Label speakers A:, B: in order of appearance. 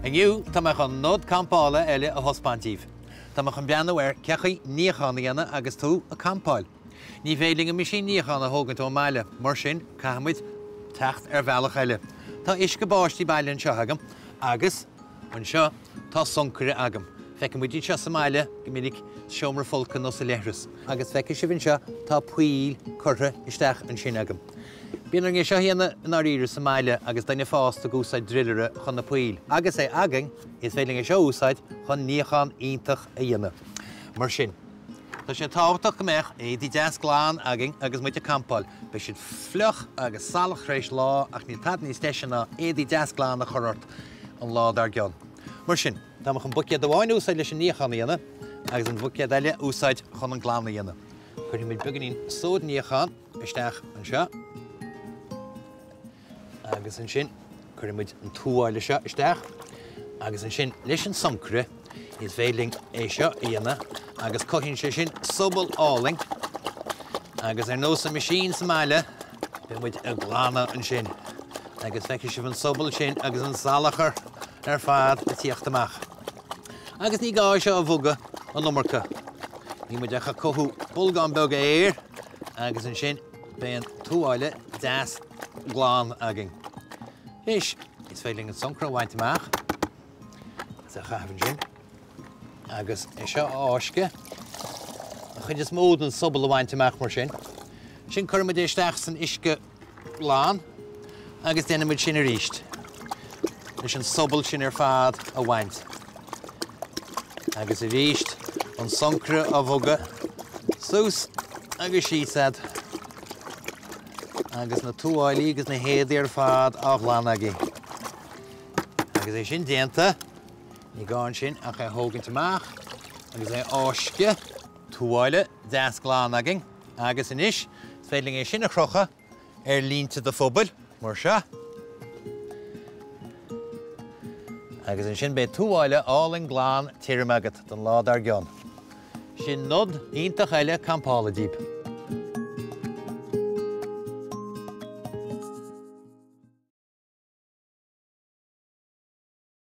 A: Aniu, tamach an Nodanna Campála eile a hospantíh. Tamach an beanna bhar chaoi níochán dhéanana agus tú a Champáil. Ní bhéling a Meaisín níochán a thógann tú meile, mar sin Gheobhaimid teacht bhealach eile. Tá uisce báistí bailinn seo agam, agus an seo tá suncaire agam. Feiceann muid seo sa meile go minic seomra folca nó sa leithras. Agus feiceann sibhann seo tá puíl curtha isteach an sin agam. Bíonn an seo héanana an áiríre sa meile agus daine fásta go úsáid drillire chun na puíl. Agus é agan is féling seo úsáid chun níochán iontach a dhéanana. Mar sin. Tá sé tábhachtach go mbeadh éadaí 10 gláán agin agus muid a Champáil. Ba siad fleoch agus salach rééis lá ach ní tad níos teisina éadaí 10 gláán a chorát an lá dar gean. Mar sin, táach an buciad do bháin úsáid leis an níochán a dhéanana agus an buciad eile úsáid chun an gláán a dhéanana. Chuirtí muid beganín sód níochán isteach an seo. Agus an sin, chuirtí muid an túáile seo isteach. Agus an sin leis an suncaire is bhéling é seo a dhéanana agus coithíonn sé sin subal áling. Agus nó sa Meaisín sa meile, be muid a glána an sin. Agus feiceann sibh an subal sin agus an salachar ar fad a tíocht amach. Agus ní gá seo a bhuga an numarcha. Ní muid echa cothú bulga an beaga éir agus an sin be an túáile 10 gláán agin. Is féling an suncaire bhaint amach. Is a Gheobhaimid sin. Agus é seo áisce. Chuid is mód an subal a bhaint amach mar sin. Sin chuir muid éisteach san uisce gláán agus déanana muid sin a ríist. Leis an subal sin ar fad a bhaint. Agus a ríist an suncaire a bhuga sús agus síosad. Agus na túáilí agus na héadaí ar fad á gláán agaí. Agus é sin déanta, ní gáin sin ach é thógant amach, agus é áisce, túáile 10 gláán agin, agus inis, féling é sin a chrocha ar línta do phobal, mar seo. Agus an sin bé túáile áling gláán tírim agat don lá dar gean. Sin nod iontach eile Champála díb.